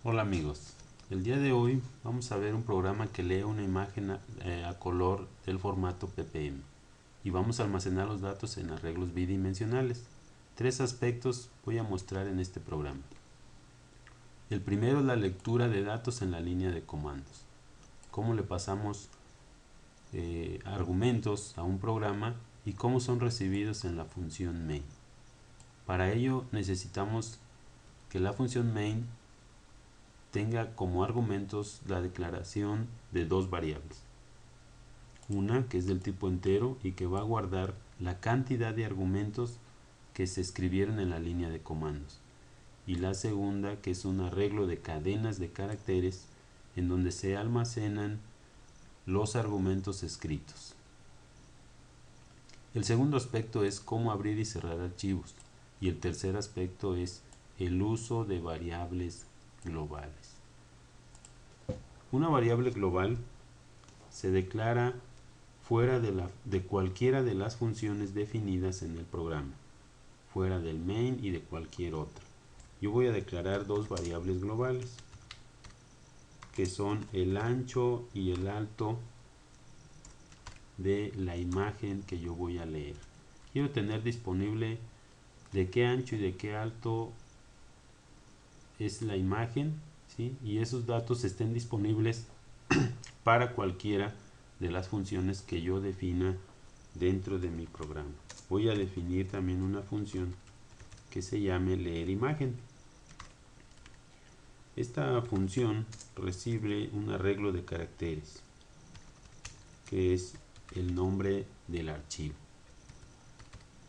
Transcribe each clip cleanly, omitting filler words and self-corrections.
Hola amigos, el día de hoy vamos a ver un programa que lee una imagen a color del formato ppm y vamos a almacenar los datos en arreglos bidimensionales. Tres aspectos voy a mostrar en este programa. El primero es la lectura de datos en la línea de comandos. Cómo le pasamos argumentos a un programa y cómo son recibidos en la función main. Para ello necesitamos que la función main tenga como argumentos la declaración de dos variables. Una que es del tipo entero y que va a guardar la cantidad de argumentos que se escribieron en la línea de comandos. Y la segunda que es un arreglo de cadenas de caracteres en donde se almacenan los argumentos escritos. El segundo aspecto es cómo abrir y cerrar archivos. Y el tercer aspecto es el uso de variables globales. Una variable global se declara fuera de cualquiera de las funciones definidas en el programa, fuera del main y de cualquier otra. Yo voy a declarar dos variables globales, que son el ancho y el alto de la imagen que yo voy a leer. Quiero tener disponible de qué ancho y de qué alto es la imagen, ¿sí? Y esos datos estén disponibles para cualquiera de las funciones que yo defina dentro de mi programa. Voy a definir también una función que se llame leer imagen. Esta función recibe un arreglo de caracteres que es el nombre del archivo.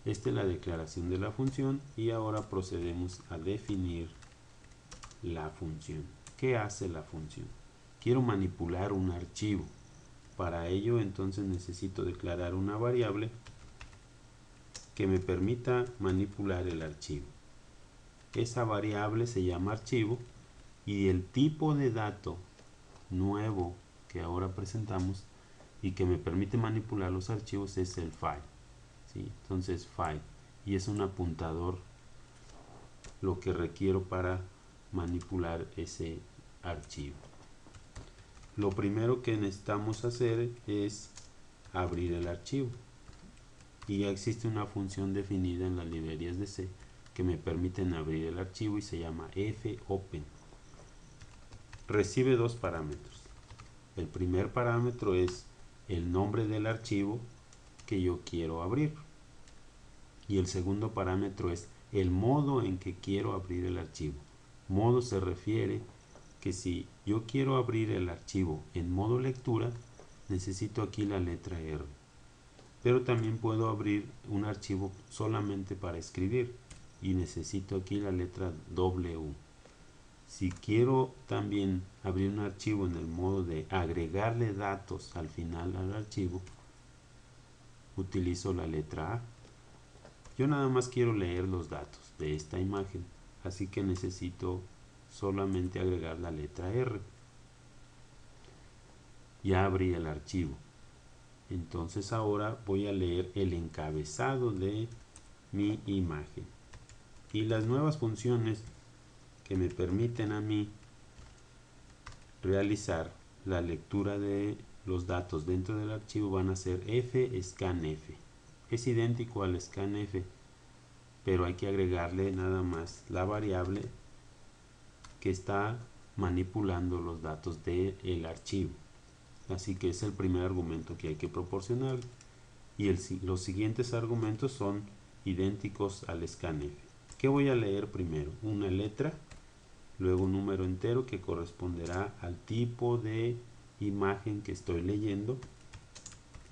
Esta es la declaración de la función y ahora procedemos a definir la función. ¿Qué hace la función? Quiero manipular un archivo. Para ello entonces necesito declarar una variable que me permita manipular el archivo. Esa variable se llama archivo y el tipo de dato nuevo que ahora presentamos y que me permite manipular los archivos es el file, ¿sí? Entonces file, y es un apuntador lo que requiero para manipular ese archivo. Lo primero que necesitamos hacer es abrir el archivo y ya existe una función definida en las librerías de C que me permiten abrir el archivo y se llama fopen. Recibe dos parámetros. El primer parámetro es el nombre del archivo que yo quiero abrir y el segundo parámetro es el modo en que quiero abrir el archivo. Modo se refiere que si yo quiero abrir el archivo en modo lectura, necesito aquí la letra R. Pero también puedo abrir un archivo solamente para escribir y necesito aquí la letra W. Si quiero también abrir un archivo en el modo de agregarle datos al final al archivo, utilizo la letra A. Yo nada más quiero leer los datos de esta imagen, así que necesito solamente agregar la letra R. Ya abrí el archivo. Entonces ahora voy a leer el encabezado de mi imagen. Y las nuevas funciones que me permiten a mí realizar la lectura de los datos dentro del archivo van a ser fscanf. Es idéntico al scanf, pero hay que agregarle nada más la variable que está manipulando los datos del archivo. Así que es el primer argumento que hay que proporcionar y los siguientes argumentos son idénticos al scanf. ¿Qué voy a leer primero? Una letra, luego un número entero que corresponderá al tipo de imagen que estoy leyendo,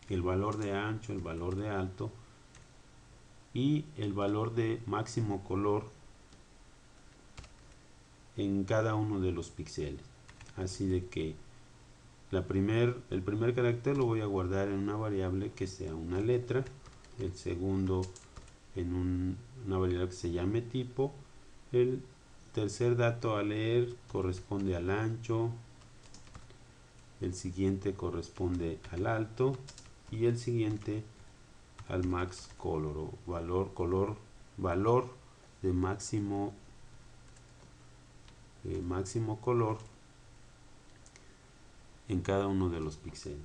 el valor de ancho, el valor de alto y el valor de máximo color en cada uno de los píxeles. Así de que el primer carácter lo voy a guardar en una variable que sea una letra, el segundo en una variable que se llame tipo, el tercer dato a leer corresponde al ancho, el siguiente corresponde al alto y el siguiente al max color o valor de máximo máximo color en cada uno de los píxeles.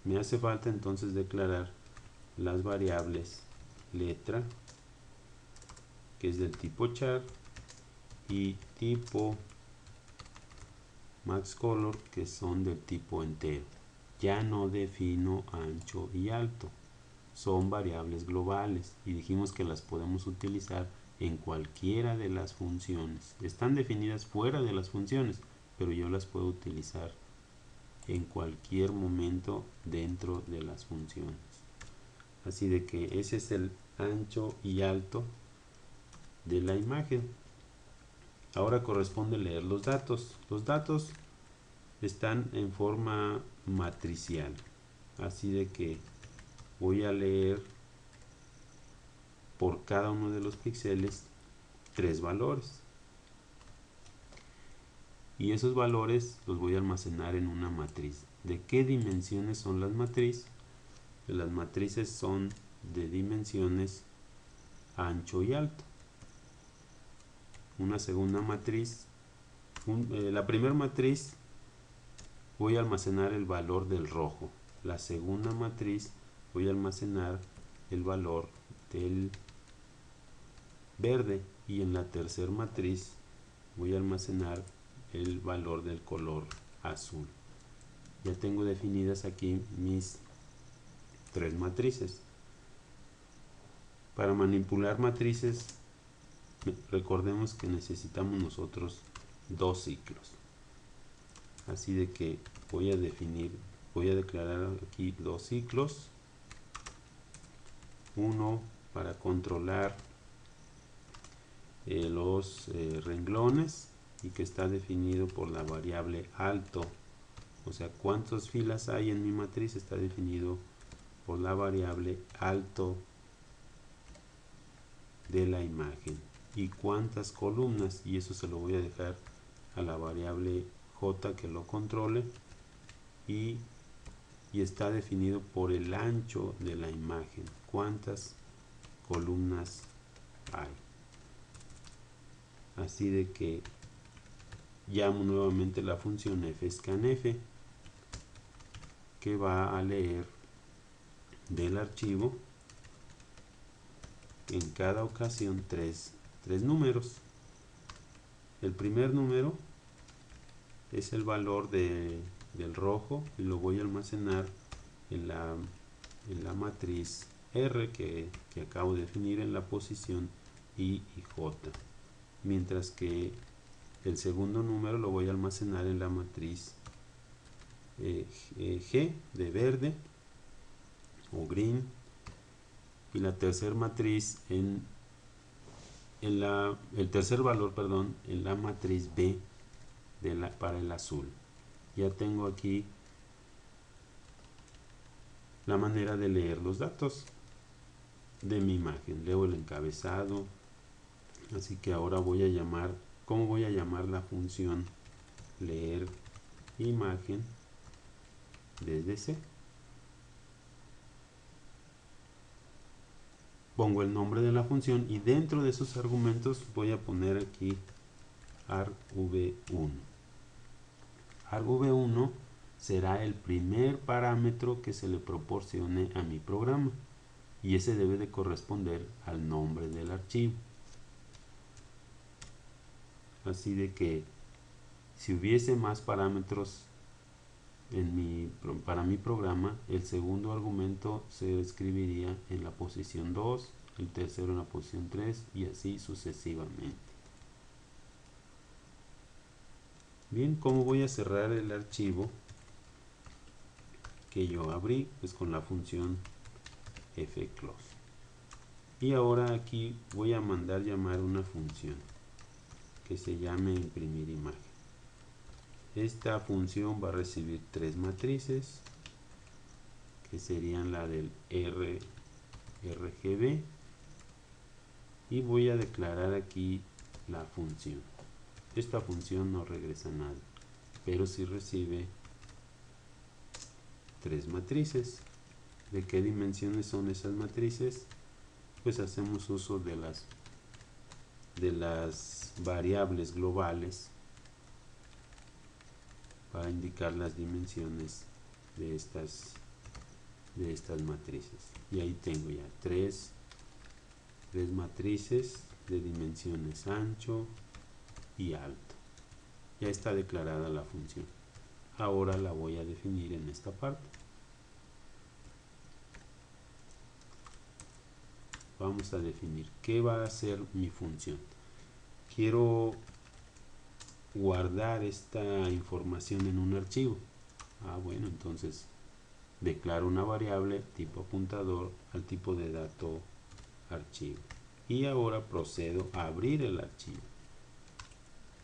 Me hace falta entonces declarar las variables letra, que es del tipo char, y tipo maxColor, que son del tipo entero. Ya no defino ancho y alto, son variables globales y dijimos que las podemos utilizar en cualquiera de las funciones. Están definidas fuera de las funciones, pero yo las puedo utilizar en cualquier momento dentro de las funciones. Así de que ese es el ancho y alto de la imagen. Ahora corresponde leer los datos. Los datos están en forma matricial, así de que voy a leer por cada uno de los píxeles 3 valores, y esos valores los voy a almacenar en una matriz. ¿De qué dimensiones son las matrices? Las matrices son de dimensiones ancho y alto. Una segunda matriz, la primera matriz voy a almacenar el valor del rojo, la segunda matriz voy a almacenar el valor del verde, y en la tercera matriz voy a almacenar el valor del color azul. Ya tengo definidas aquí mis 3 matrices. Para manipular matrices, recordemos que necesitamos nosotros 2 ciclos. Así de que voy a declarar aquí 2 ciclos. Uno para controlar los renglones, y que está definido por la variable alto. O sea, cuántas filas hay en mi matriz está definido por la variable alto de la imagen, y cuántas columnas, y eso se lo voy a dejar a la variable j que lo controle, y está definido por el ancho de la imagen, cuántas columnas hay. Así de que llamo nuevamente la función fscanf, que va a leer del archivo en cada ocasión tres números. El primer número es el valor del rojo, y lo voy a almacenar en la matriz R que acabo de definir en la posición I y J, mientras que el segundo número lo voy a almacenar en la matriz G de verde o green, y la tercera matriz el tercer valor, perdón, en la matriz B para el azul. Ya tengo aquí la manera de leer los datos de mi imagen. Leo el encabezado. Así que ahora voy a llamar, ¿cómo voy a llamar la función leer imagen desde C? Pongo el nombre de la función, y dentro de esos argumentos voy a poner aquí argv1. argv1 será el primer parámetro que se le proporcione a mi programa, y ese debe de corresponder al nombre del archivo. Así de que si hubiese más parámetros para mi programa, el segundo argumento se escribiría en la posición 2, el tercero en la posición 3, y así sucesivamente. Bien, ¿cómo voy a cerrar el archivo que yo abrí? Pues con la función fclose. Y ahora aquí voy a mandar llamar una función que se llame imprimir imagen. Esta función va a recibir 3 matrices, que serían la del RGB, y voy a declarar aquí la función. Esta función no regresa nada, pero sí recibe 3 matrices. ¿De qué dimensiones son esas matrices? Pues hacemos uso de las variables globales para indicar las dimensiones de estas matrices. Y ahí tengo ya tres matrices de dimensiones ancho y alto. Ya está declarada la función. Ahora la voy a definir en esta parte. Vamos a definir qué va a ser mi función. Quiero guardar esta información en un archivo. Bueno, entonces declaro una variable tipo apuntador al tipo de dato archivo. Y ahora procedo a abrir el archivo.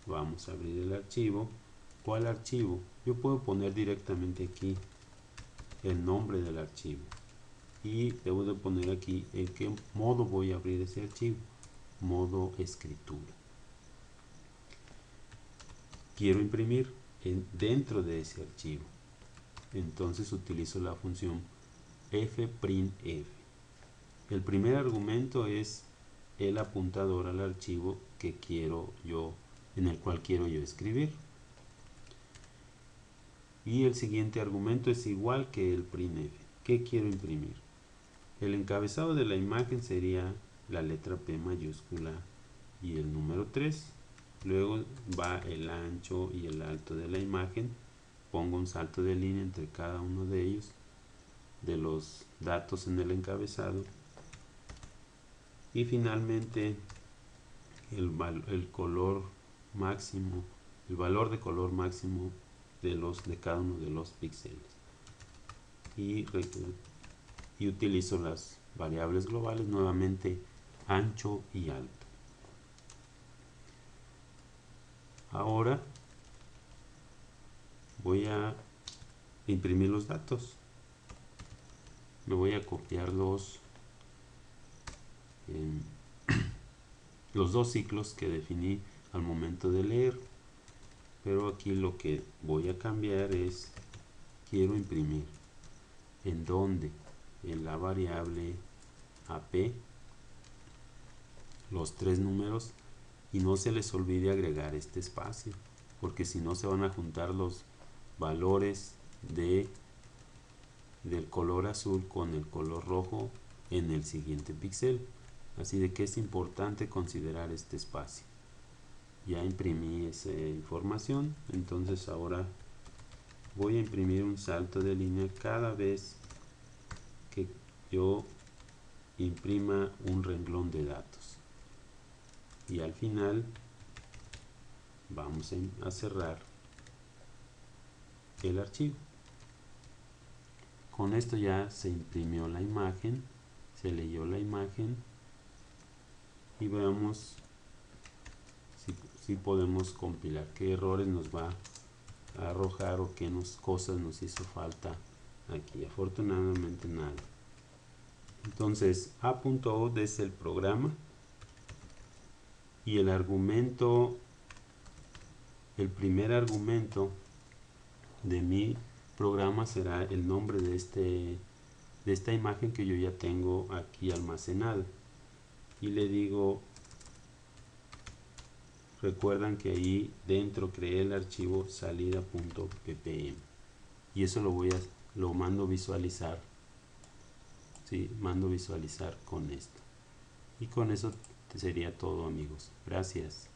Vamos a abrir el archivo. ¿Cuál archivo? Yo puedo poner directamente aquí el nombre del archivo. Y debo de poner aquí en qué modo voy a abrir ese archivo. Modo escritura. Quiero imprimir dentro de ese archivo. Entonces utilizo la función fprintf. El primer argumento es el apuntador al archivo que quiero yo, en el cual quiero yo escribir. Y el siguiente argumento es igual que el printf. ¿Qué quiero imprimir? El encabezado de la imagen sería la letra P mayúscula y el número 3. Luego va el ancho y el alto de la imagen. Pongo un salto de línea entre cada uno de ellos, de los datos en el encabezado. Y finalmente el color máximo, el valor de color máximo de cada uno de los píxeles. Y utilizo las variables globales nuevamente, ancho y alto. Ahora voy a imprimir los datos. Me voy a copiar los dos ciclos que definí al momento de leer, pero aquí lo que voy a cambiar es quiero imprimir en donde, en la variable AP, los tres números, y no se les olvide agregar este espacio, porque si no se van a juntar los valores del color azul con el color rojo en el siguiente píxel. Así de que es importante considerar este espacio. Ya imprimí esa información, entonces ahora voy a imprimir un salto de línea cada vez que yo imprima un renglón de datos. Y al final vamos a cerrar el archivo. Con esto ya se imprimió la imagen, se leyó la imagen y veamos si podemos compilar, qué errores nos va a arrojar o qué cosas nos hizo falta aquí. Afortunadamente nada. Entonces a.out es el programa y el primer argumento de mi programa será el nombre de esta imagen que yo ya tengo aquí almacenada, y le digo, recuerdan que ahí dentro creé el archivo salida.ppm y eso lo mando visualizar. Sí, mando visualizar con esto. Y con eso sería todo, amigos. Gracias.